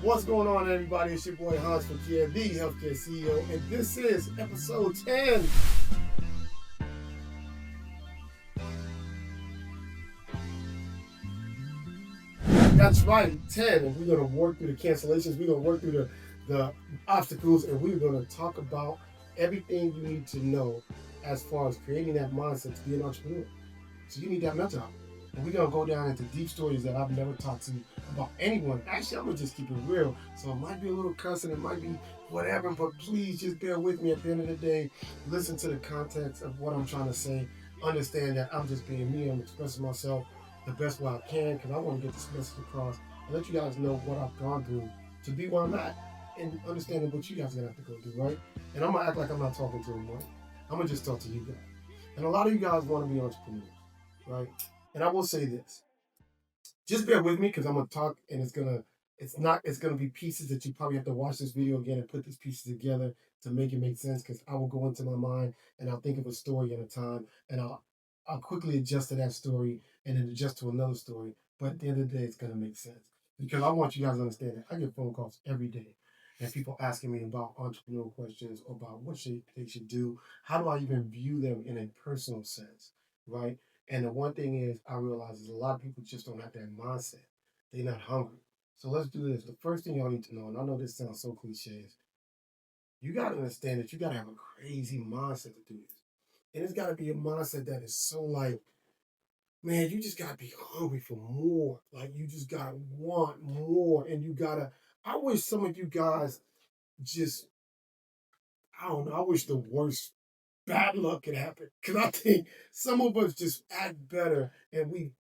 What's going on, everybody? It's your boy Hanz from Care, the Healthcare CEO, and this is episode 10. That's right, 10. And we're going to work through the cancellations, we're going to work through the obstacles, and we're going to talk about everything you need to know as far as creating that mindset to be an entrepreneur. So you need that mental health. And we're going to go down into deep stories that I've never talked to about anyone. Actually, I'm going to just keep it real. So it might be a little cussing, it might be whatever, but please just bear with me at the end of the day. Listen to the context of what I'm trying to say. Understand that I'm just being me. I'm expressing myself the best way I can because I want to get this message across and let you guys know what I've gone through to be where I'm at and understanding what you guys are going to have to go through, right? And I'm going to act like I'm not talking to them, right? I'm going to just talk to you guys. And a lot of you guys want to be entrepreneurs, right? And I will say this. Just bear with me because I'm gonna talk and it's gonna be pieces that you probably have to watch this video again and put these pieces together to make it make sense because I will go into my mind and I'll think of a story at a time and I'll quickly adjust to that story and then adjust to another story. But at the end of the day, it's gonna make sense. Because I want you guys to understand that I get phone calls every day and people asking me about entrepreneurial questions or about what they should do. How do I even view them in a personal sense, right? And the one thing is, I realize is a lot of people just don't have that mindset. They're not hungry. So let's do this. The first thing y'all need to know, and I know this sounds so cliche, is you got to understand that you got to have a crazy mindset to do this. And it's got to be a mindset that is so like, man, you just got to be hungry for more. Like, you just got to want more. And you got to, I wish some of you guys just, I don't know, I wish the worst bad luck could happen. Because I think some of us just act better and we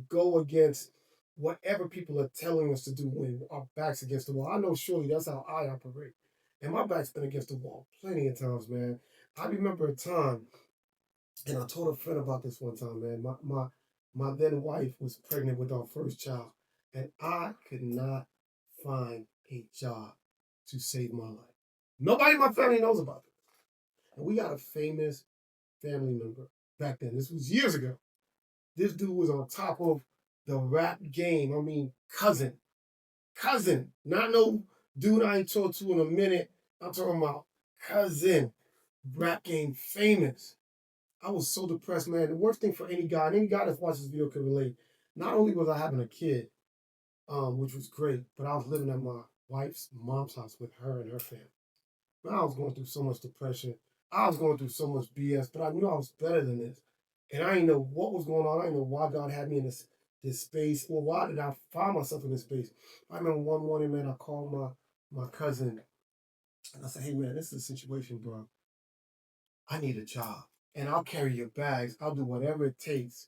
go against whatever people are telling us to do when our back's against the wall. I know surely that's how I operate. And my back's been against the wall plenty of times, man. I remember a time, and I told a friend about this one time, man. My then wife was pregnant with our first child, and I could not find a job to save my life. Nobody in my family knows about it. And we got a famous family member back then. This was years ago. This dude was on top of the rap game. I mean, cousin, not no dude I ain't talked to in a minute. I'm talking about cousin, rap game famous. I was so depressed, man. The worst thing for any guy, and any guy that's watched this video can relate. Not only was I having a kid, which was great, but I was living at my wife's mom's house with her and her family. I was going through so much depression. I was going through so much BS, but I knew I was better than this. And I didn't know what was going on. I didn't know why God had me in this space. Well, why did I find myself in this space? I remember one morning, man, I called my cousin and I said, hey man, this is a situation, bro. I need a job. And I'll carry your bags. I'll do whatever it takes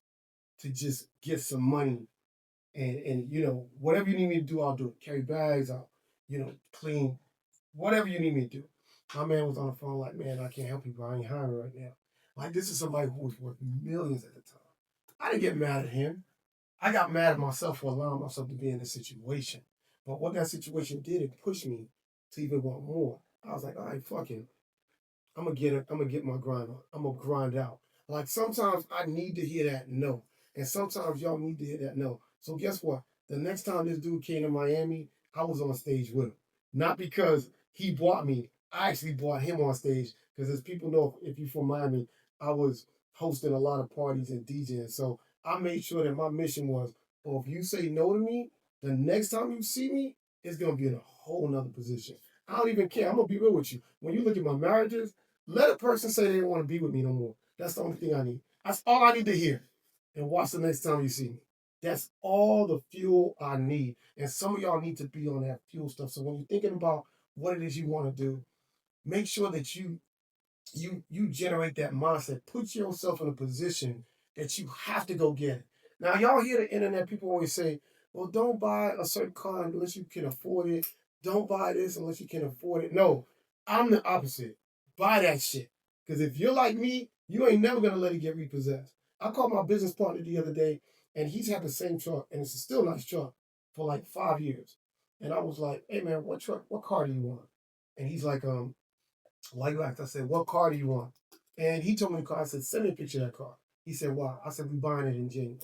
to just get some money. And you know, whatever you need me to do, I'll do it. Carry bags, I'll, clean, whatever you need me to do. My man was on the phone like, man, I can't help you, bro. I ain't hiring right now. Like, this is somebody who was worth millions at the time. I didn't get mad at him. I got mad at myself for allowing myself to be in this situation. But what that situation did, it pushed me to even want more. I was like, all right, fuck it. I'm gonna get it. I'm gonna get my grind on. I'm gonna grind out. Like sometimes I need to hear that no, and sometimes y'all need to hear that no. So guess what? The next time this dude came to Miami, I was on stage with him. Not because he brought me. I actually brought him on stage because as people know, if you're from Miami, I was hosting a lot of parties and DJing. So I made sure that my mission was, well, if you say no to me, the next time you see me, it's gonna be in a whole nother position. I don't even care. I'm gonna be real with you. When you look at my marriages, let a person say they don't want to be with me no more. That's the only thing I need. That's all I need to hear. And watch the next time you see me. That's all the fuel I need. And some of y'all need to be on that fuel stuff. So when you're thinking about what it is you want to do, make sure that you generate that mindset. Put yourself in a position that you have to go get it. Now, y'all hear the internet, people always say, well, don't buy a certain car unless you can afford it. Don't buy this unless you can afford it. No, I'm the opposite. Buy that shit. Because if you're like me, you ain't never going to let it get repossessed. I called my business partner the other day, and he's had the same truck, and it's a still nice truck for like 5 years. And I was like, hey, man, what car do you want? And he's like I said, what car do you want? And he told me the car. I said, send me a picture of that car. He said, why? I said, we buying it in January.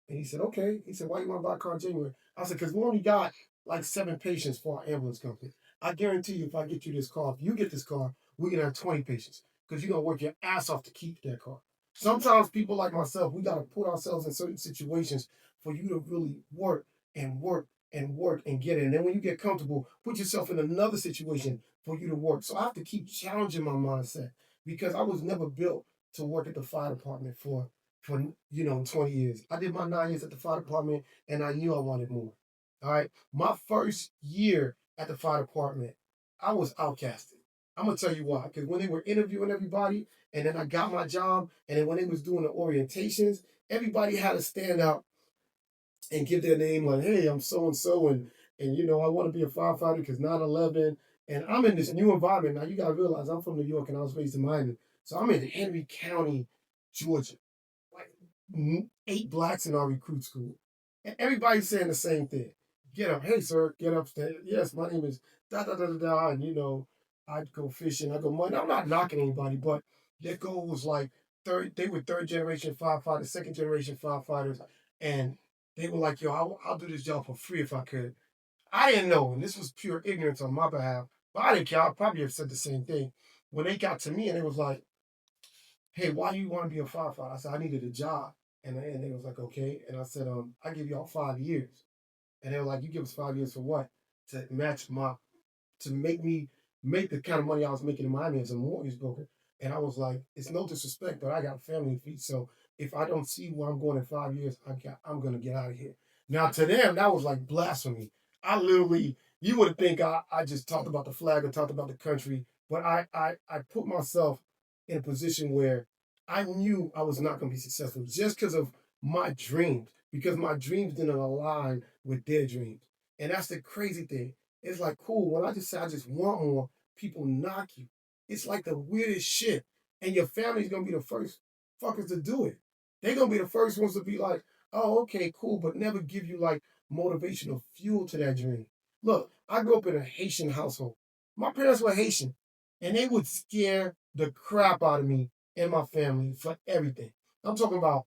And he said, okay. He said, why you want to buy a car in January? I said, because we only got like 7 patients for our ambulance company. I guarantee you, if I get you this car, if you get this car, we can have 20 patients because you're gonna work your ass off to keep that car. Sometimes people like myself, we gotta put ourselves in certain situations for you to really work and work and work and get it. And then when you get comfortable, put yourself in another situation for you to work. So I have to keep challenging my mindset because I was never built to work at the fire department for 20 years. I did my 9 years at the fire department and I knew I wanted more. All right. My first year at the fire department, I was outcasted. I'm gonna tell you why. Because when they were interviewing everybody, and then I got my job, and then when they was doing the orientations, everybody had to stand out and give their name like, hey, I'm so and so, and I want to be a firefighter because 9/11, and I'm in this new environment. Now you gotta realize I'm from New York and I was raised in Miami. So I'm in Henry County, Georgia. Like 8 blacks in our recruit school. And everybody's saying the same thing. Get up. Hey, sir, get upstairs. Yes, my name is da da da da da. And, I go fishing. I go money. I'm not knocking anybody, but their goal was like they were third generation firefighters, second generation firefighters. And they were like, yo, I'll do this job for free if I could. I didn't know. And this was pure ignorance on my behalf. But I didn't care. I probably have said the same thing. When they got to me and it was like, hey, why do you want to be a firefighter? I said, I needed a job. And they was like, okay. And I said, I give y'all 5 years. And they were like, you give us 5 years for what? To match to make me make the kind of money I was making in Miami as a mortgage broker. And I was like, it's no disrespect, but I got a family to feed. So if I don't see where I'm going in 5 years, I'm gonna get out of here. Now to them, that was like blasphemy. I literally, you would think I just talked about the flag or talked about the country, but I put myself in a position where I knew I was not gonna be successful just because of my dreams, because my dreams didn't align with their dreams. And that's the crazy thing. It's like, cool, when I just say I just want more, people knock you. It's like the weirdest shit. And your family's gonna be the first fuckers to do it. They're gonna be the first ones to be like, oh, okay, cool, but never give you like motivational fuel to that dream. Look, I grew up in a Haitian household. My parents were Haitian, and they would scare the crap out of me and my family for everything. I'm talking about,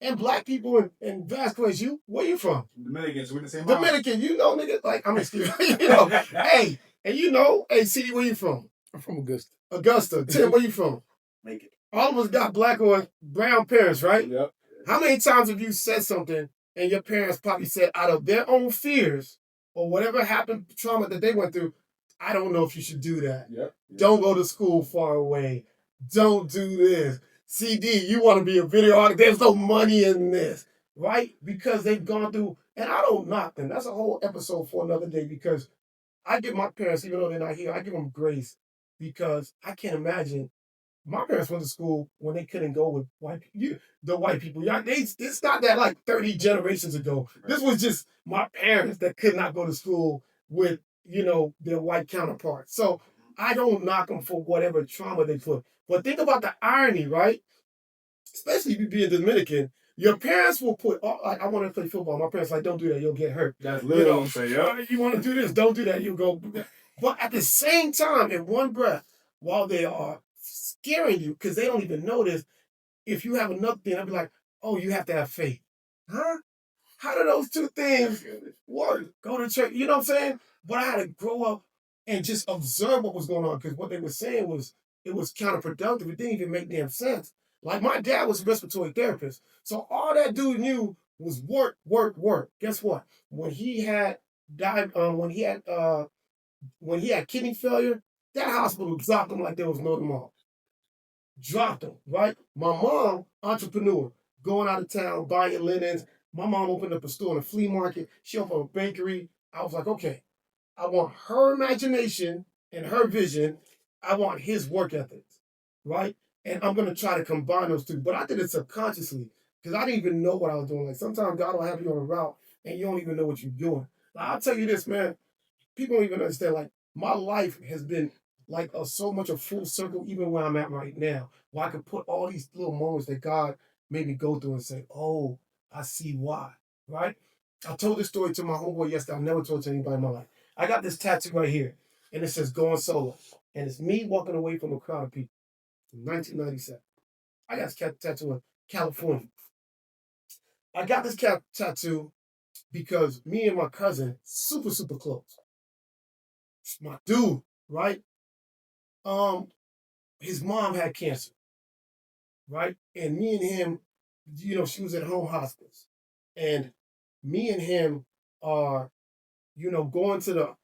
and black people in Vasquez, where you from? Dominicans, we're in the same Dominican, nigga, like, I'm excuse hey, and hey, CD, where you from? I'm from Augusta. Augusta. Tim, where you from? Make it. All of us got black or brown parents, right? Yep. How many times have you said something and your parents probably said out of their own fears or whatever happened, trauma that they went through, I don't know if you should do that. Yep. Don't go to school far away. Don't do this. CD, you want to be a video artist. There's no money in this, right? Because they've gone through, and I don't knock them. That's a whole episode for another day because I give my parents, even though they're not here, I give them grace because I can't imagine. My parents went to school when they couldn't go with the white people. It's not that like 30 generations ago. Right. This was just my parents that could not go to school with, their white counterparts. So I don't knock them for whatever trauma they put. But think about the irony, right? Especially if you being Dominican, your parents will put, like, I want to play football. My parents like, don't do that, you'll get hurt. That's literally say, you want to do this, don't do that, you'll go. But at the same time, in one breath, while they are scaring you, because they don't even know this, if you have another thing, I'll be like, oh, you have to have faith. Huh? How do those two things work? Go to church, you know what I'm saying? But I had to grow up and just observe what was going on, because what they were saying it was counterproductive. It didn't even make damn sense. Like, my dad was a respiratory therapist. So all that dude knew was work, work, work. Guess what? When he had when he had kidney failure, that hospital dropped him like there was no tomorrow. Dropped him, right? My mom, entrepreneur, going out of town, buying linens. My mom opened up a store in a flea market. She opened a bakery. I was like, okay, I want her imagination and her vision. I want his work ethics, right? And I'm going to try to combine those two. But I did it subconsciously because I didn't even know what I was doing. Like, sometimes God will have you on a route and you don't even know what you're doing. Like, I'll tell you this, man. People don't even understand. Like, my life has been like so much a full circle, even where I'm at right now, where I could put all these little moments that God made me go through and say, oh, I see why, right? I told this story to my homeboy yesterday. I never told it to anybody in my life. I got this tattoo right here, and it says going solo. And it's me walking away from a crowd of people from 1997. I got this tattoo in California. I got this tattoo because me and my cousin, super, super close. It's my dude, right? His mom had cancer, right? And me and him, she was at home hospice. And me and him are, going to the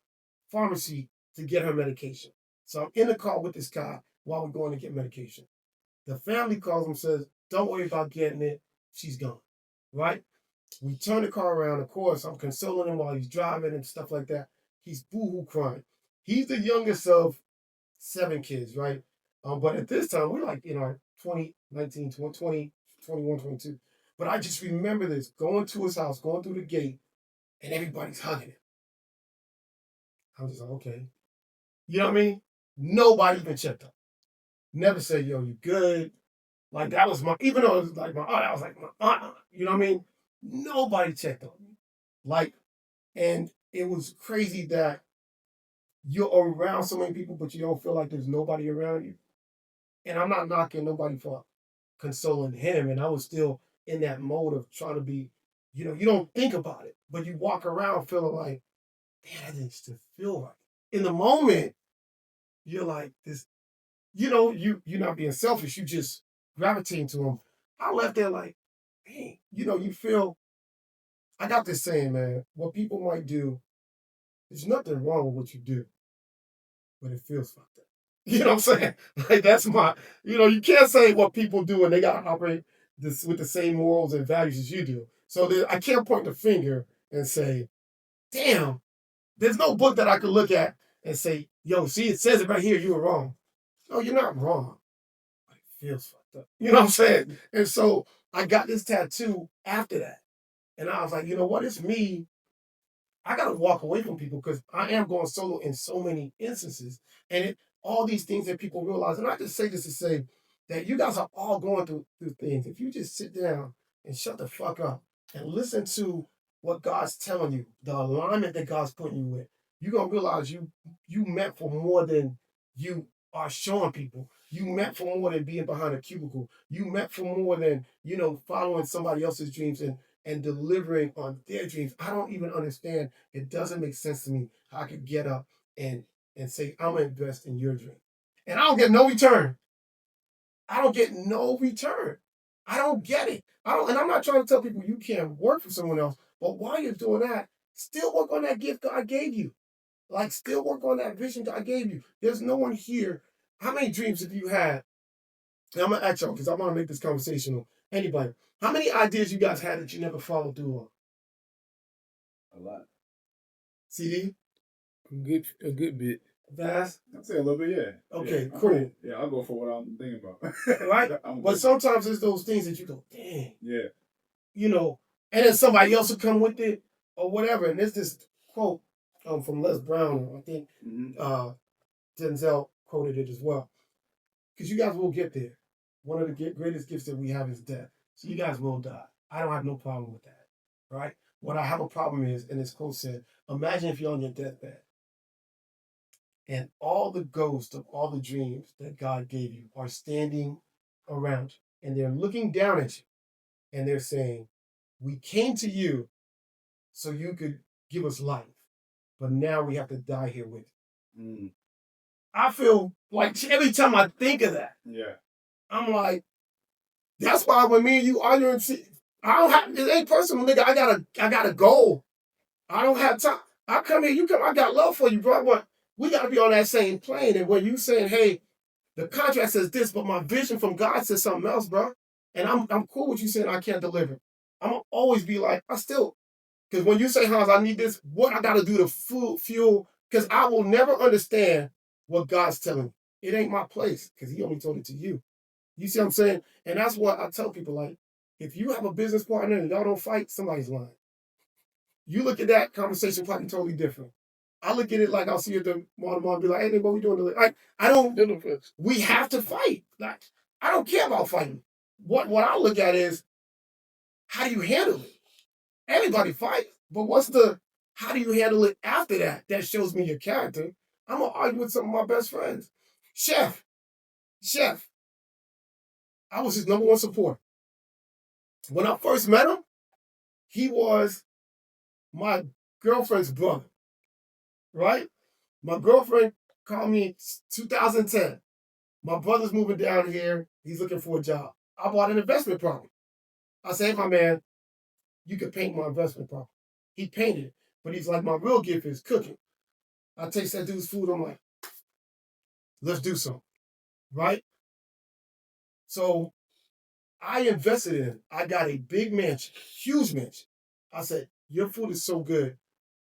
pharmacy to get her medication. So I'm in the car with this guy while we're going to get medication. The family calls him, says, don't worry about getting it. She's gone, right? We turn the car around. Of course, I'm consoling him while he's driving and stuff like that. He's boo-hoo crying. He's the youngest of 7 kids, right? But at this time, we're like in our 20, 19, 20, 21, 22. But I just remember this, going to his house, going through the gate, and everybody's hugging him. I'm just like, okay. You know what I mean? Nobody even checked up. Never said, yo, you good? Like that was even though it was like my aunt, I was like my aunt. You know what I mean? Nobody checked on me. Like, and it was crazy that you're around so many people, but you don't feel like there's nobody around you. And I'm not knocking nobody for consoling him. And I was still in that mode of trying to be, you don't think about it, but you walk around feeling like, damn, that didn't still feel right. In the moment, you're like this, you're not being selfish, you just gravitating to him. I left there like, dang, you feel, I got this saying, man, what people might do, there's nothing wrong with what you do, but it feels fucked up. You know what I'm saying? Like that's my, you can't say what people do and they gotta operate this with the same morals and values as you do. So I can't point the finger and say, damn, there's no book that I could look at and say, yo, see, it says it right here, you were wrong. No, you're not wrong, but it feels fucked up. You know what I'm saying? And so I got this tattoo after that. And I was like, you know what? It's me. I got to walk away from people because I am going solo in so many instances. And all these things that people realize. And I just say this to say that you guys are all going through things. If you just sit down and shut the fuck up and listen to what God's telling you, the alignment that God's putting you in, you're going to realize you meant for more than you are showing people. You meant for more than being behind a cubicle. You meant for more than, following somebody else's dreams and delivering on their dreams. I don't even understand. It doesn't make sense to me how I could get up and say, I'm going to invest in your dream. And I don't get no return. I don't get no return. I don't get it. And I'm not trying to tell people you can't work for someone else, but while you're doing that, still work on that gift God gave you. Like, still work on that vision God gave you. There's no one here. How many dreams have you had? And I'm going to ask y'all because I want to make this conversational. Anybody, how many ideas you guys had that you never followed through on? A lot. CD? A good bit. Fast? I'd say a little bit, yeah. Okay, yeah, cool. Yeah, I'll go for what I'm thinking about. Right? But sometimes it's those things that you go, dang. Yeah. And then somebody else will come with it or whatever. And there's this quote from Les Brown. I think Denzel quoted it as well. Because you guys will get there. One of the greatest gifts that we have is death. So you guys will die. I don't have no problem with that. Right? What I have a problem is, and this quote said, imagine if you're on your deathbed and all the ghosts of all the dreams that God gave you are standing around you and they're looking down at you and they're saying, we came to you so you could give us life, but now we have to die here with you. I feel like every time I think of that, I'm like, that's why when me and you arguing, I don't have, it ain't personal, nigga. I got a goal. I don't have time. I come here, you come, I got love for you, bro. But we got to be on that same plane. And when you saying, hey, the contract says this, but my vision from God says something else, bro. And I'm cool with you saying I can't deliver. I'm going to always be like, because when you say, Hanz, I need this, what I got to do to fuel, because I will never understand what God's telling me. It ain't my place, because he only told it to you. You see what I'm saying? And that's what I tell people, like, if you have a business partner and y'all don't fight, somebody's lying. You look at that conversation probably totally different. I look at it like I'll see at the mall and be like, hey, what we doing today? Like, I don't, we have to fight. Like, I don't care about fighting. What I look at is, how do you handle it? Everybody fights, but how do you handle it after that? That shows me your character. I'm going to argue with some of my best friends. Chef. I was his number one supporter. When I first met him, he was my girlfriend's brother, right? My girlfriend called me 2010. My brother's moving down here. He's looking for a job. I bought an investment property. I said, hey, my man, you could paint my investment property. He painted it, but he's like, my real gift is cooking. I taste that dude's food. I'm like, let's do something, right? So I invested in it. I got a big mansion, huge mansion. I said, your food is so good.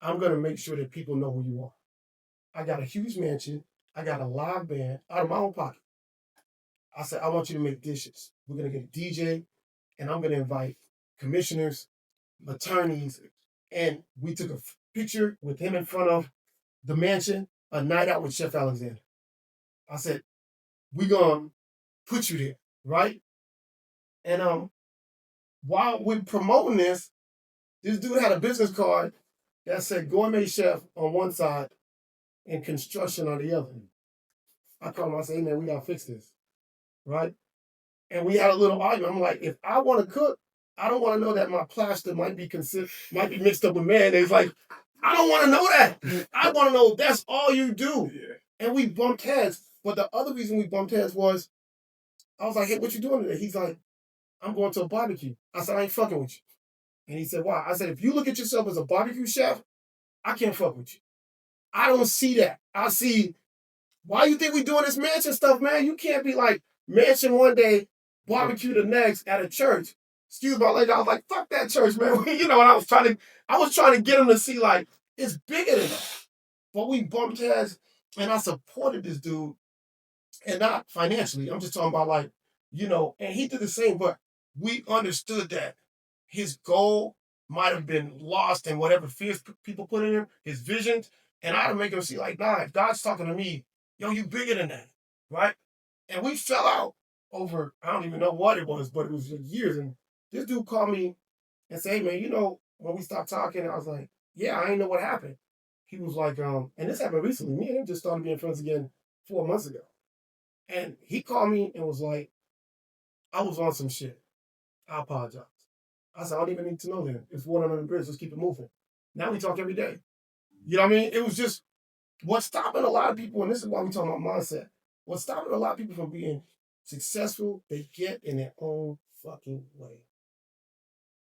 I'm going to make sure that people know who you are. I got a huge mansion. I got a live band out of my own pocket. I said, I want you to make dishes. We're going to get a DJ, and I'm going to invite commissioners, attorneys, and we took a picture with him in front of the mansion, a night out with Chef Alexander. I said, we're going to put you there, right? And while we're promoting this dude had a business card that said gourmet chef on one side and construction on the other. I called him, I said, hey man, we gotta fix this, right? And we had a little argument. I'm like, if I want to cook, I don't want to know that my plaster might be mixed up with mayonnaise. Like, I don't want to know that. I want to know that's all you do. Yeah. And we bumped heads. But the other reason we bumped heads was, I was like, hey, what you doing today? He's like, I'm going to a barbecue. I said, I ain't fucking with you. And he said, why? I said, if you look at yourself as a barbecue chef, I can't fuck with you. I don't see that. I see, why you think we doing this mansion stuff, man? You can't be like mansion one day, barbecue the next at a church. Excuse my language. I was like, fuck that church, man. You know, and I was trying to get him to see like it's bigger than us. But we bumped heads, and I supported this dude, and not financially. I'm just talking about like, you know, and he did the same, but we understood that his goal might have been lost in whatever fears people put in him, his visions, and I had to make him see like, nah, if God's talking to me, yo, you bigger than that, right? And we fell out over, I don't even know what it was, but it was years. And this dude called me and said, hey man, you know, when we stopped talking, I was like, yeah, I ain't know what happened. He was like, and this happened recently. Me and him just started being friends again 4 months ago. And he called me and was like, I was on some shit. I apologize. I said, I don't even need to know that. It's water under the bridge. Let's keep it moving. Now we talk every day. You know what I mean? It was just what's stopping a lot of people, and this is why we talk about mindset. What's stopping a lot of people from being successful, they get in their own fucking way.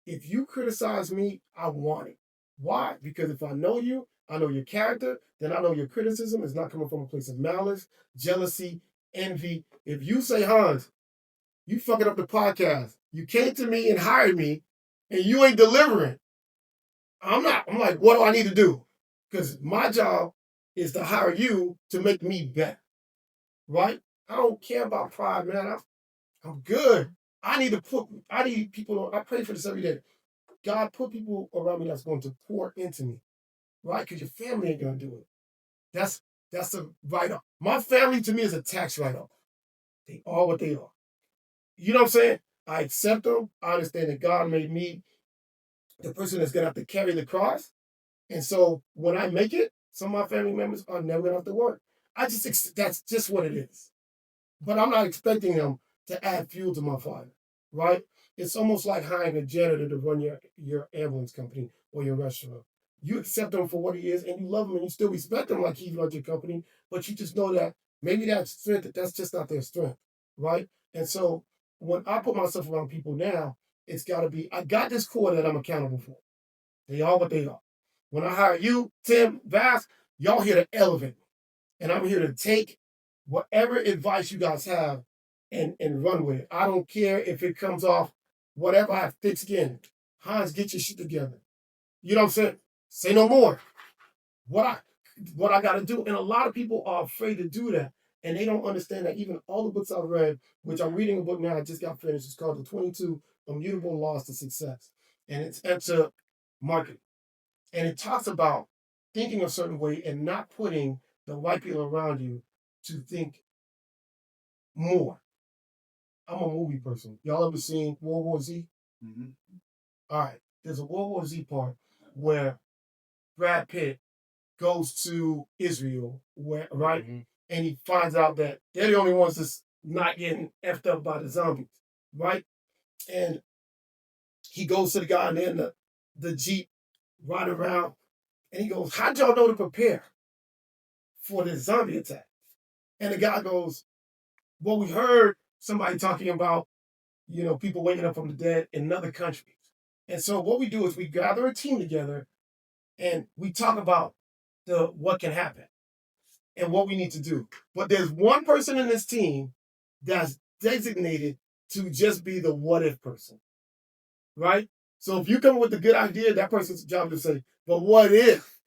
If you criticize me, I want it. Why? Because if I know you, I know your character, then I know your criticism is not coming from a place of malice, jealousy, envy. If you say, Hanz, you fucking up the podcast. You came to me and hired me, and you ain't delivering. I'm like, what do I need to do? Because my job is to hire you to make me better, right? I don't care about pride, man. I'm good. I need people, I pray for this every day. God, put people around me that's going to pour into me, right? Because your family ain't going to do it. That's a write-off. My family to me is a tax write-off. They are what they are. You know what I'm saying? I accept them. I understand that God made me the person that's going to have to carry the cross. And so when I make it, some of my family members are never going to have to work. That's just what it is. But I'm not expecting them to add fuel to my fire, right? It's almost like hiring a janitor to run your ambulance company or your restaurant. You accept them for what he is, and you love him, and you still respect him like he runs your company, but you just know that maybe that's just not their strength, right? And so when I put myself around people now, it's got to be, I got this core that I'm accountable for. They are what they are. When I hire you, Tim, Vass, y'all here to elevate me. And I'm here to take whatever advice you guys have and run with it. I don't care if it comes off whatever I have thick skin. Hanz, get your shit together. You know what I'm saying? Say no more. What I got to do. And a lot of people are afraid to do that. And they don't understand that even all the books I've read, which I'm reading a book now, I just got finished. It's called The 22 Immutable Laws to Success. And it's into marketing. And it talks about thinking a certain way and not putting the right people around you to think more. I'm a movie person. Y'all ever seen World War Z? Mm-hmm. All right. There's a World War Z part where Brad Pitt goes to Israel, right? Mm-hmm. And he finds out that they're the only ones that's not getting effed up by the zombies, right? And he goes to the guy, and then the Jeep riding around, and he goes, how'd y'all know to prepare for this zombie attack? And the guy goes, well, we heard somebody talking about, people waking up from the dead in other countries. And so what we do is we gather a team together and we talk about what can happen and what we need to do. But there's one person in this team that's designated to just be the what if person, right? So if you come with a good idea, that person's job to say, but what if?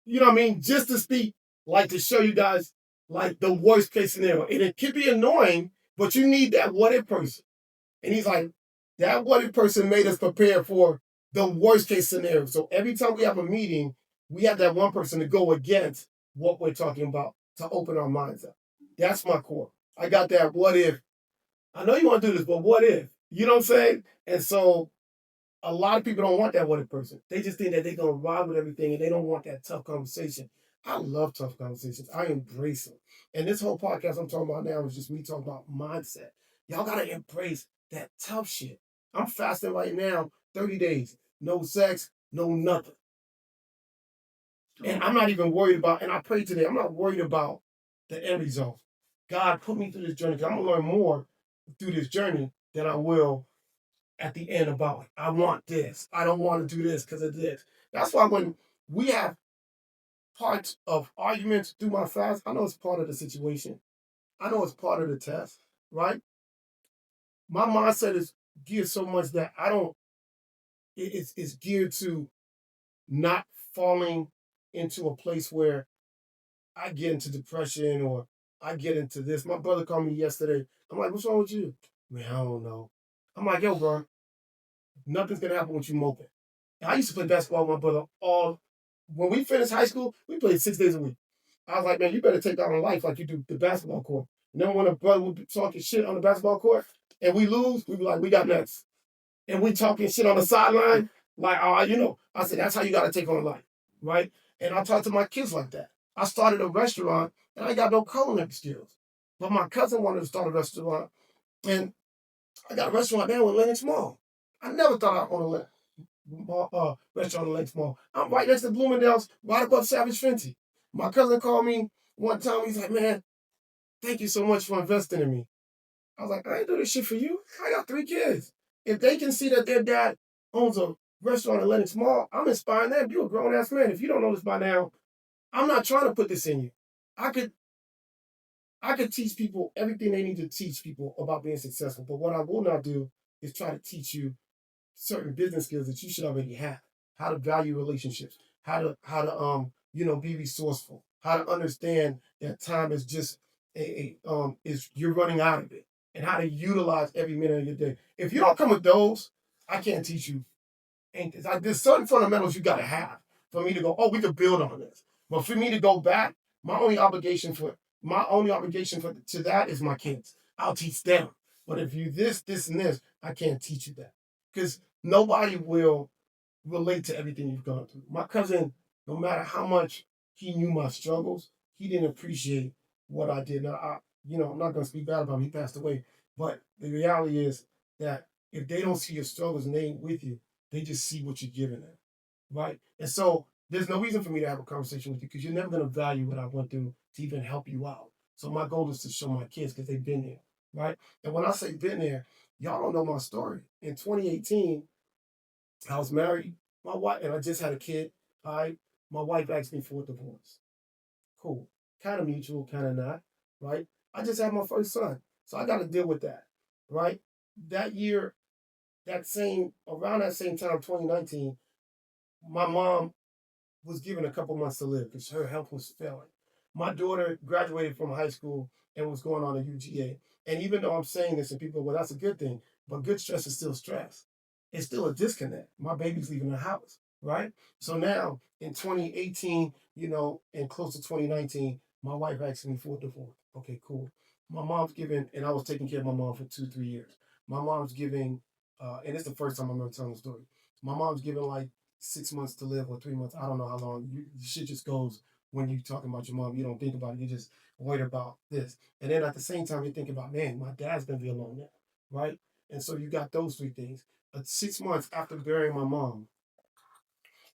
You know what I mean? Just to speak, like to show you guys like the worst case scenario. And it can be annoying, but you need that what if person. And he's like, that what if person made us prepare for the worst case scenario. So every time we have a meeting, we have that one person to go against what we're talking about to open our minds up. That's my core. I got that what if. I know you want to do this, but what if? You know what I'm saying? And so a lot of people don't want that what if person. They just think that they're going to ride with everything and they don't want that tough conversation. I love tough conversations. I embrace them. And this whole podcast I'm talking about now is just me talking about mindset. Y'all got to embrace that tough shit. I'm fasting right now, 30 days. No sex, no nothing. And I'm not even worried about, and I prayed today, I'm not worried about the end result. God put me through this journey because I'm going to learn more through this journey than I will at the end about, I want this. I don't want to do this because of this. That's why when we have parts of arguments through my fast, I know it's part of the situation. I know it's part of the test, right? My mindset is geared so much that it's geared to not falling into a place where I get into depression or I get into this. My brother called me yesterday. I'm like, what's wrong with you? Man, I don't know. I'm like, yo, bro, nothing's gonna happen with you moping. And I used to play basketball with my brother when we finished high school, we played 6 days a week. I was like, man, you better take that on life like you do the basketball court. And then when a brother would be talking shit on the basketball court and we lose, we be like, we got nuts. And we talking shit on the sideline, like, I said, that's how you got to take on life, right? And I talk to my kids like that. I started a restaurant and I got no culinary skills. But my cousin wanted to start a restaurant and I got a restaurant now in Lenox Mall. I never thought I'd own a restaurant in Lenox Mall. I'm right next to Bloomingdale's, right above Savage Fenty. My cousin called me one time. He's like, man, thank you so much for investing in me. I was like, I ain't do this shit for you. I got 3 kids. If they can see that their dad owns a restaurant in Lenox Mall, I'm inspiring them. You're a grown-ass man. If you don't know this by now, I'm not trying to put this in you. I could teach people everything they need to teach people about being successful. But what I will not do is try to teach you certain business skills that you should already have. How to value relationships, how to be resourceful, how to understand that time is just is you're running out of it, and how to utilize every minute of your day. If you don't come with those, I can't teach you. And there's certain fundamentals you got to have for me to go, oh, we could build on this. But for me to go back, my only obligation to that is my kids. I'll teach them. But if you this, and this, I can't teach you that. Because nobody will relate to everything you've gone through. My cousin, no matter how much he knew my struggles, he didn't appreciate what I did. Now, I'm not going to speak bad about him. He passed away. But the reality is that if they don't see your struggles and they ain't with you, they just see what you're giving them, right? And so there's no reason for me to have a conversation with you because you're never going to value what I went through to even help you out. So my goal is to show my kids because they've been there, right? And when I say been there, y'all don't know my story. In 2018, I was married, my wife, and I just had a kid. All right, my wife asked me for a divorce. Cool, kind of mutual, kind of not, right? I just had my first son, so I got to deal with that, right? That year, around that same time, 2019, my mom was given a couple months to live because her health was failing. My daughter graduated from high school and was going on a UGA. And even though I'm saying this and people, well, that's a good thing, but good stress is still stress. It's still a disconnect. My baby's leaving the house, right? So now in 2018, and close to 2019, my wife asked me for a divorce. Okay, cool. My mom's giving, and I was taking care of my mom for 2, 3 years. My mom's giving, and it's the first time I'm ever telling the story. My mom's giving like 6 months to live or 3 months. I don't know how long. Shit just goes when you're talking about your mom. You don't think about it. You just worried about this. And then at the same time, you're thinking about, man, my dad's going to be alone now, right? And so you got those 3 things. 6 months after burying my mom,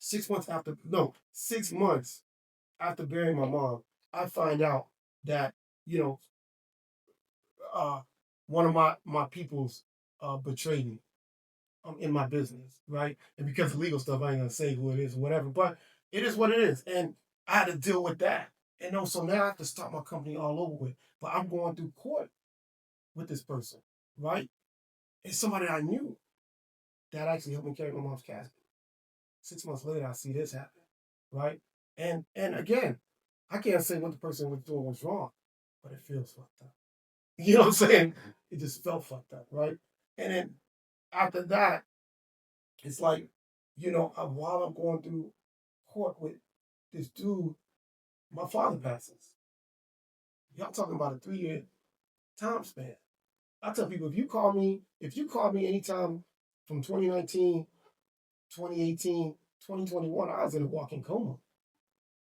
6 months after burying my mom, I find out that, you know, uh, one of my peoples betrayed me in my business, right? And because of legal stuff, I ain't gonna say who it is or whatever, but it is what it is. And I had to deal with that. And no, so now I have to start my company all over with. But I'm going through court with this person, right? It's somebody I knew that actually helped me carry my mom's casket. 6 months later, I see this happen, right? And again, I can't say what the person was doing was wrong, but it feels fucked up. You know what I'm saying? It just felt fucked up, right? And then after that, it's like, while I'm going through court with this dude, my father passes. Y'all talking about a 3 year time span. I tell people, if you call me anytime from 2019, 2018, 2021, I was in a walking coma.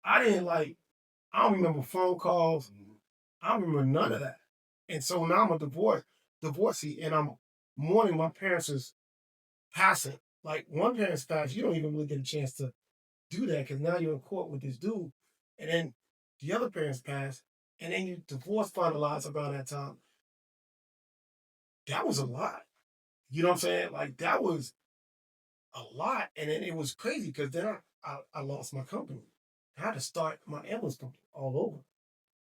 I don't remember phone calls. I don't remember none of that. And so now I'm a divorcee, and I'm mourning my parents' passing. Like one parent's passed, you don't even really get a chance to do that because now you're in court with this dude. And then the other parents pass, and then you divorce finalized around that time. That was a lot. You know what I'm saying? Like that was a lot. And then it was crazy because then I lost my company. I had to start my ambulance company all over.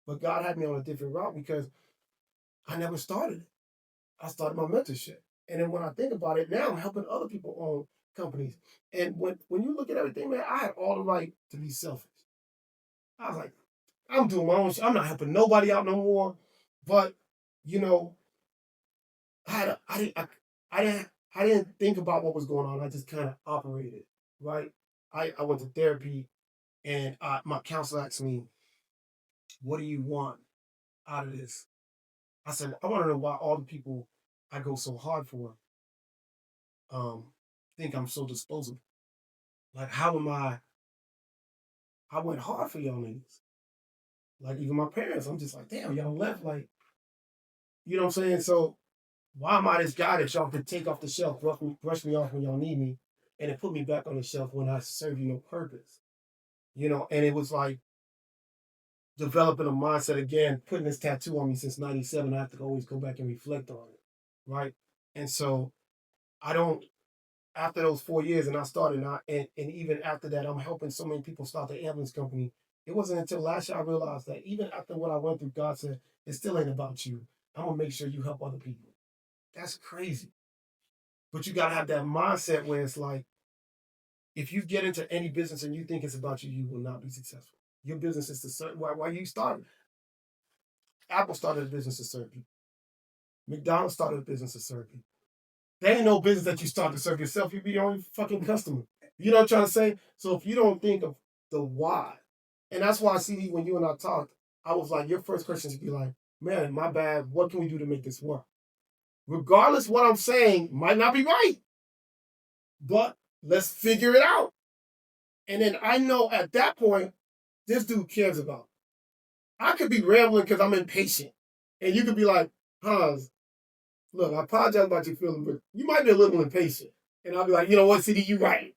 But God had me on a different route because I never started it. I started my mentorship. And then when I think about it, now I'm helping other people own companies. And when you look at everything, man, I had all the right to be selfish. I was like, I'm doing my own shit. I'm not helping nobody out no more. But, you know, I didn't think about what was going on. I just kind of operated, right? I went to therapy and my counselor asked me, what do you want out of this? I said, I want to know why all the people I go so hard for um, think I'm so disposable. Like, how am I went hard for y'all niggas. Like, even my parents, I'm just like, damn, y'all left. Like, you know what I'm saying? So, why am I this guy that y'all could take off the shelf, brush me off when y'all need me, and then put me back on the shelf when I serve you no purpose? And it was like developing a mindset again, putting this tattoo on me since 97. I have to always go back and reflect on it, right? And so, I don't after those 4 years and I started and even after that, I'm helping so many people start the ambulance company. It wasn't until last year I realized that even after what I went through, God said, it still ain't about you. I'm gonna make sure you help other people. That's crazy. But you gotta have that mindset where it's like, if you get into any business and you think it's about you, you will not be successful. Your business is to serve. Why you started? Apple started a business to serve people. McDonald's started a business to serve people. There ain't no business that you start to serve yourself. You be your own fucking customer. You know what I'm trying to say? So if you don't think of the why, and that's why I see when you and I talked, I was like, your first question should be like, man, my bad. What can we do to make this work? Regardless, what I'm saying might not be right, but let's figure it out. And then I know at that point, this dude cares about me. I could be rambling because I'm impatient. And you could be like, Hans, look, I apologize about your feeling, but you might be a little impatient. And I'll be like, you know what, CD, you right.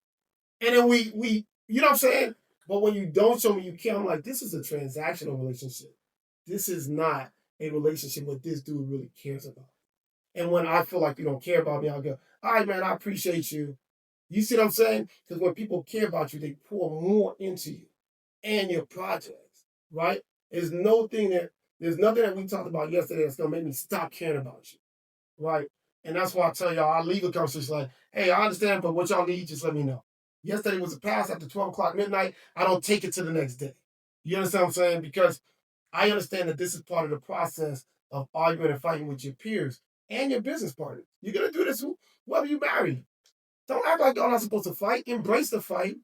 And then we, you know what I'm saying? But when you don't show me you care, I'm like, this is a transactional relationship. This is not a relationship what this dude really cares about. And when I feel like you don't care about me, I'll go, all right, man, I appreciate you. You see what I'm saying? Because when people care about you, they pour more into you and your projects, right? There's nothing that we talked about yesterday that's gonna make me stop caring about you, right? And that's why I tell y'all our legal conversation like, hey, I understand, but what y'all need, just let me know. Yesterday was a pass after 12 o'clock midnight. I don't take it to the next day. You understand what I'm saying? Because I understand that this is part of the process of arguing and fighting with your peers and your business partners. You're gonna do this whether you marry. Don't act like y'all not supposed to fight. Embrace the fight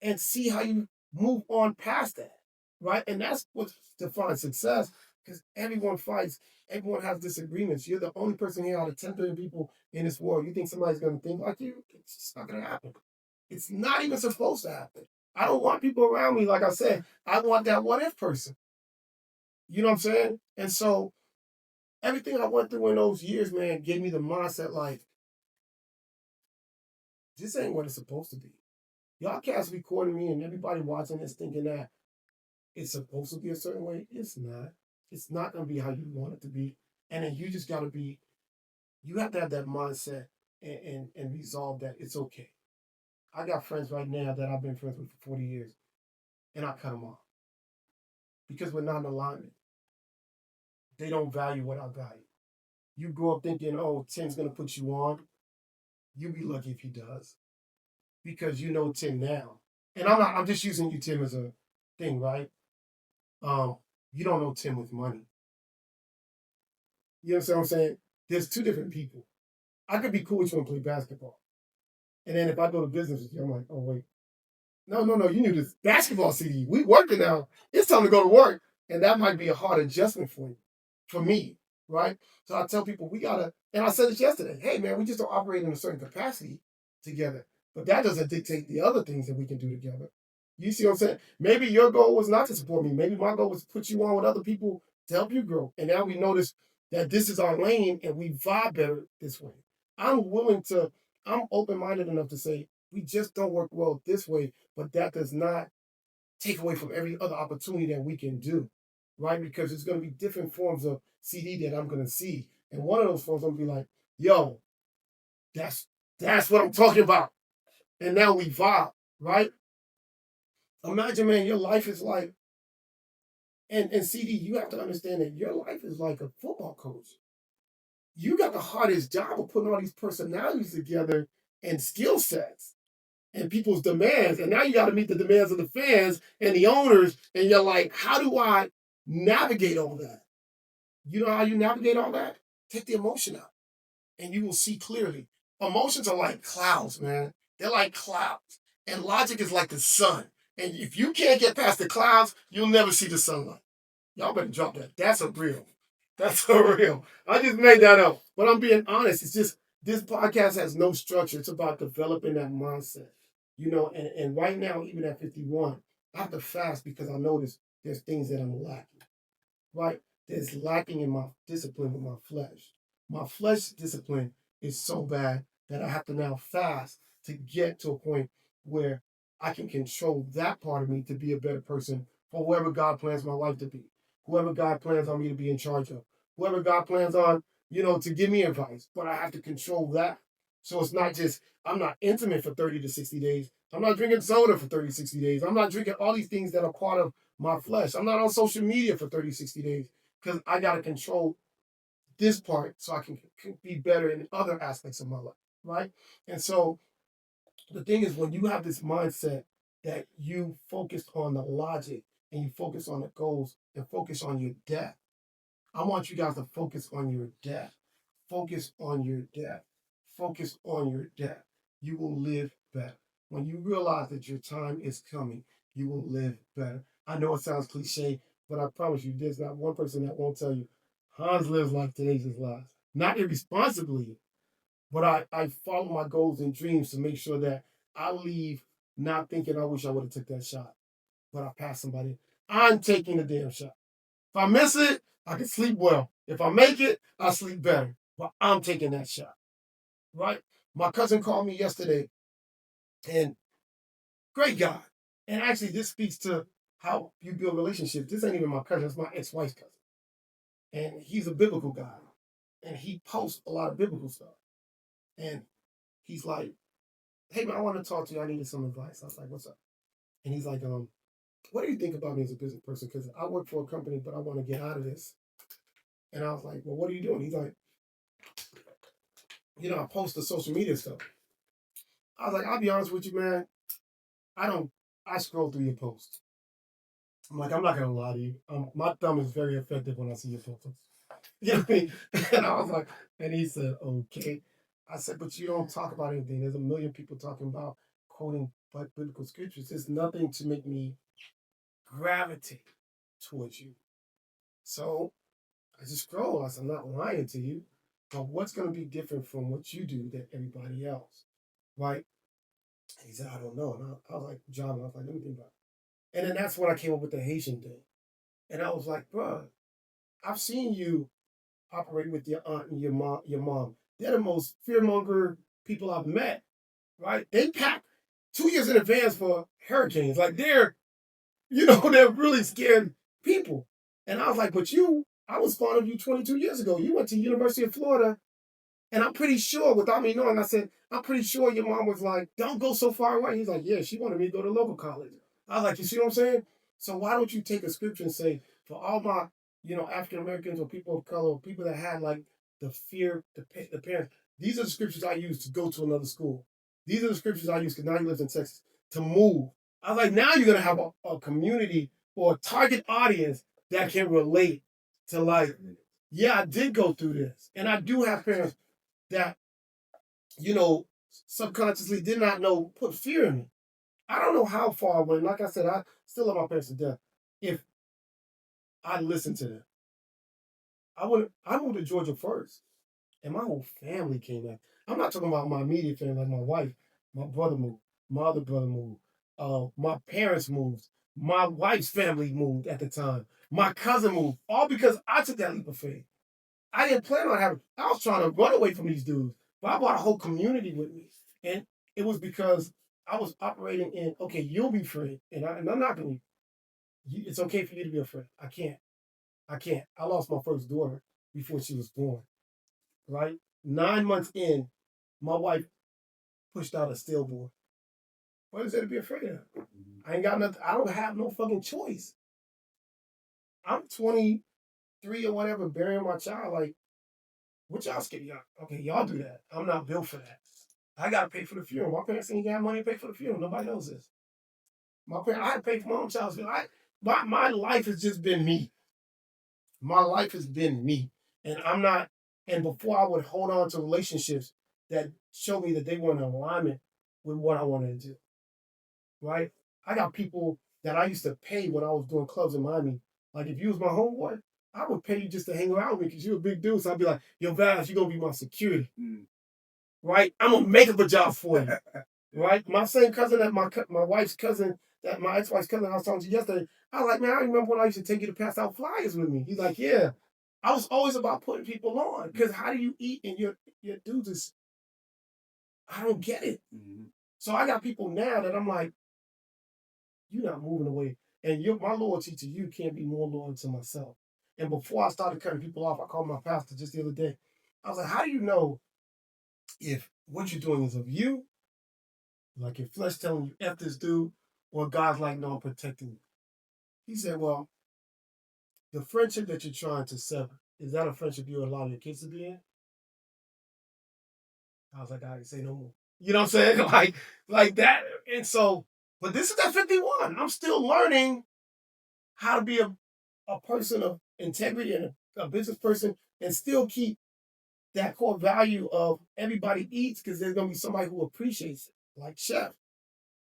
and see how you move on past that, right? And that's what defines success because everyone fights, everyone has disagreements. You're the only person here out of 10 billion people in this world. You think somebody's going to think like you? It's just not going to happen. It's not even supposed to happen. I don't want people around me, like I said, I want that what if person. You know what I'm saying? And so everything I went through in those years, man, gave me the mindset like, this ain't what it's supposed to be. Y'all cats recording me and everybody watching this thinking that it's supposed to be a certain way. It's not. It's not going to be how you want it to be. And then you just got to be, you have to have that mindset and resolve that it's okay. I got friends right now that I've been friends with for 40 years, and I cut them off because we're not in alignment. They don't value what I value. You grow up thinking, oh, Tim's going to put you on. You be lucky if he does because you know Tim now. And I'm just using you, Tim, as a thing, right? Um, you don't know Tim with money. You understand what I'm saying? There's two different people. I could be cool with you and play basketball. And then if I go to business with you, I'm like, oh, wait. No, you need this basketball CD. We working now. It's time to go to work. And that might be a hard adjustment for you, for me, right? So I tell people we gotta, and I said this yesterday, hey man, we just don't operate in a certain capacity together. But that doesn't dictate the other things that we can do together. You see what I'm saying? Maybe your goal was not to support me. Maybe my goal was to put you on with other people to help you grow. And now we notice that this is our lane and we vibe better this way. I'm willing to, I'm open-minded enough to say, we just don't work well this way, but that does not take away from every other opportunity that we can do, right? Because there's going to be different forms of CD that I'm going to see. And one of those forms, I'm going to be like, yo, that's what I'm talking about. And now we vibe, right? Imagine, man, your life is like, and CD, you have to understand that your life is like a football coach. You got the hardest job of putting all these personalities together and skill sets and people's demands. And now you got to meet the demands of the fans and the owners. And you're like, how do I navigate all that? You know how you navigate all that? Take the emotion out and you will see clearly. Emotions are like clouds, man. They're like clouds. And logic is like the sun. And if you can't get past the clouds, you'll never see the sunlight. Y'all better drop that. That's a real. That's a real. I just made that up. But I'm being honest. It's just this podcast has no structure. It's about developing that mindset. You know, and right now, even at 51, I have to fast because I notice there's things that I'm lacking. Right? There's lacking in my discipline with my flesh. My flesh discipline is so bad that I have to now fast to get to a point where I can control that part of me to be a better person for whoever God plans my life to be, whoever God plans on me to be in charge of, whoever God plans on, to give me advice. But I have to control that. So it's not just, I'm not intimate for 30 to 60 days. I'm not drinking soda for 30, 60 days. I'm not drinking all these things that are part of my flesh. I'm not on social media for 30, 60 days because I got to control this part so I can be better in other aspects of my life, right? And so the thing is, when you have this mindset that you focus on the logic and you focus on the goals and focus on your death, I want you guys to focus on your death. Focus on your death. Focus on your death. You will live better. When you realize that your time is coming, you will live better. I know it sounds cliche, but I promise you, there's not one person that won't tell you, Hans lives like today's his last. Not irresponsibly, but I follow my goals and dreams to make sure that I leave not thinking I wish I would have took that shot, but I passed somebody. I'm taking the damn shot. If I miss it, I can sleep well. If I make it, I sleep better. But I'm taking that shot, right? My cousin called me yesterday, and great guy. And actually, this speaks to how you build relationships. This ain't even my cousin; it's my ex-wife's cousin, and he's a biblical guy, and he posts a lot of biblical stuff. And he's like, "Hey man, I want to talk to you. I needed some advice." I was like, "What's up?" And he's like, "What do you think about me as a business person? Because I work for a company, but I want to get out of this." And I was like, "Well, what are you doing?" He's like, I post the social media stuff. I was like, I'll be honest with you, man. I don't. I scroll through your posts. I'm like, I'm not gonna lie to you. My thumb is very effective when I see your photos. You know what I mean? And I was like, and he said, okay. I said, but you don't talk about anything. There's a million people talking about quoting biblical scriptures. There's nothing to make me gravitate towards you. So I just scroll. I said, I'm not lying to you. But what's going to be different from what you do than everybody else? Right? And he said, I don't know. And I was like, John, I was like, let me think about it. And then that's when I came up with the Haitian thing. And I was like, bro, I've seen you operate with your aunt and your mom. They're the most fearmonger people I've met, right? They pack 2 years in advance for hurricanes. Like they're they're really scared people. And I was like, but I was fond of you 22 years ago. You went to University of Florida, and I'm pretty sure, without me knowing, I said, I'm pretty sure your mom was like, don't go so far away. He's like, yeah, she wanted me to go to local college. I was like, you see what I'm saying? So why don't you take a scripture and say, for all my, African Americans or people of color, or people that had like the fear, the parents, these are the scriptures I use to go to another school. These are the scriptures I use, because now he lives in Texas, to move. I was like, now you're going to have a community or a target audience that can relate to like, yeah, I did go through this. And I do have parents that, subconsciously did not know, put fear in me. I don't know how far I went. Like I said, I still love my parents to death. If I listened to them, I moved to Georgia first. And my whole family came back. I'm not talking about my immediate family, like my wife, my brother moved, my other brother moved, my parents moved, my wife's family moved at the time, my cousin moved, all because I took that leap of faith. I didn't plan on I was trying to run away from these dudes, but I brought a whole community with me. And it was because I was operating in, okay, you'll be free. And I'm not going to, it's okay for you to be afraid. I can't. I lost my first daughter before she was born, right? 9 months in, my wife pushed out a stillborn. What is there to be afraid of? I ain't got nothing. I don't have no fucking choice. I'm 23 or whatever, burying my child. Like, what y'all scared y'all? Okay, y'all do that. I'm not built for that. I gotta pay for the funeral. My parents ain't got money to pay for the funeral. Nobody knows this. I had to pay for my own child's funeral. My life has just been me. My life has been me. And I'm not, and before I would hold on to relationships that showed me that they were in alignment with what I wanted to do. Right? I got people that I used to pay when I was doing clubs in Miami. Like if you was my homeboy, I would pay you just to hang around with me because you're a big dude. So I'd be like, yo, Vaz, you're going to be my security. Right? I'm going to make up a job for you. Right? My same cousin, that my wife's cousin, that my ex-wife's cousin I was talking to yesterday, I was like, man, I remember when I used to take you to pass out flyers with me. He's like, yeah. I was always about putting people on. Because how do you eat and your dudes is, I don't get it. So I got people now that I'm like, you're not moving away. And my loyalty to you can't be more loyal to myself. And before I started cutting people off, I called my pastor just the other day. I was like, how do you know if what you're doing is of you, like your flesh telling you F this dude, or God's like, no, I'm protecting you? He said, well, the friendship that you're trying to sever, is that a friendship you allow your kids to be in? I was like, I didn't say no more. You know what I'm saying? Like that. And so, but this is at 51. I'm still learning how to be a person of integrity and a business person and still keep that core value of everybody eats, because there's going to be somebody who appreciates it, like Chef.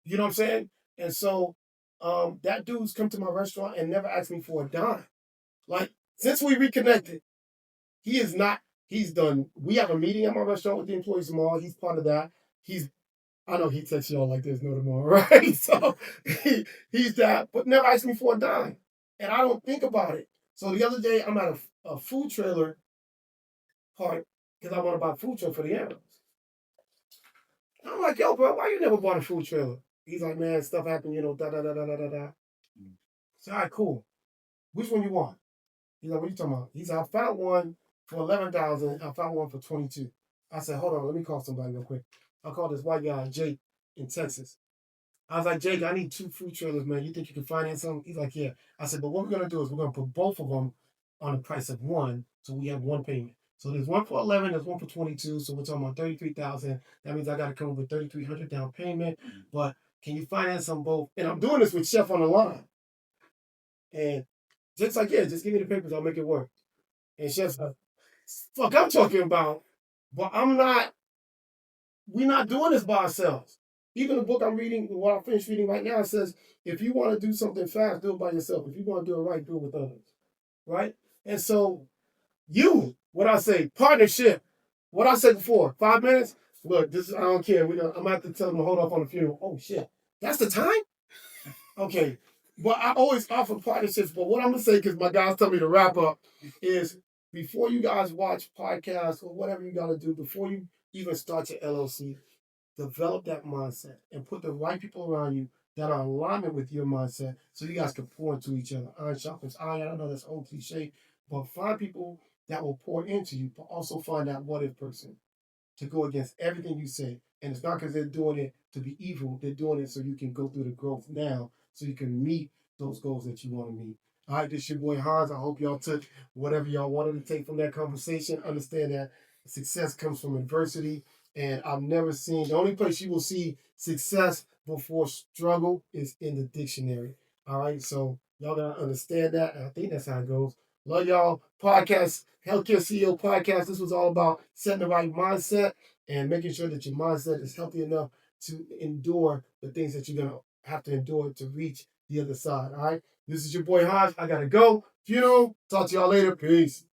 You know what I'm saying? And so that dude's come to my restaurant and never asked me for a dime. Like, since we reconnected, he's done, we have a meeting at my restaurant with the employees tomorrow. He's part of that. I know he texts y'all like there's no tomorrow, right? So he's that, but never asked me for a dime. And I don't think about it. So the other day, I'm at a food trailer park because I want to buy a food trailer for the animals. I'm like, yo, bro, why you never bought a food trailer? He's like, man, stuff happened, da da da da da da da. So, all right, cool. Which one you want? He's like, what are you talking about? He said, I found one for 11,000. I found one for 22. I said, hold on, let me call somebody real quick. I called this white guy, Jake, in Texas. I was like, Jake, I need 2 food trailers, man. You think you can finance them? He's like, yeah. I said, but what we're going to do is we're going to put both of them on the price of one, so we have one payment. So there's one for 11, there's one for 22, so we're talking about 33,000. That means I got to come up with 3,300 down payment. But can you finance them both? And I'm doing this with Chef on the line. And Jake's like, yeah, just give me the papers, I'll make it work. And Chef's like, fuck, I'm talking about, but we're not doing this by ourselves. Even the book I'm reading, what I finished reading right now, says, if you want to do something fast, do it by yourself. If you want to do it right, do it with others. Right? And so, what I say, partnership. What I said before, 5 minutes? Look, I don't care. I'm going to have to tell them to hold off on the funeral. Oh, shit. That's the time? Okay. But I always offer partnerships. But what I'm going to say, because my guys tell me to wrap up, is before you guys watch podcasts or whatever you got to do, before you even start your LLC, develop that mindset and put the right people around you that are in alignment with your mindset so you guys can pour into each other. Iron sharpens iron. I know that's old cliche, but find people that will pour into you, but also find that what if person to go against everything you say. And it's not because they're doing it to be evil. They're doing it so you can go through the growth now, so you can meet those goals that you want to meet. All right, this is your boy Hanz. I hope y'all took whatever y'all wanted to take from that conversation. Understand that success comes from adversity. And I've never seen, the only place you will see success before struggle is in the dictionary. All right, so y'all gotta understand that. And I think that's how it goes. Love y'all. Podcast, Healthcare CEO Podcast. This was all about setting the right mindset and making sure that your mindset is healthy enough to endure the things that you're going to have to endure to reach the other side. All right. This is your boy Hanz. I got to go. Funeral. Talk to y'all later. Peace.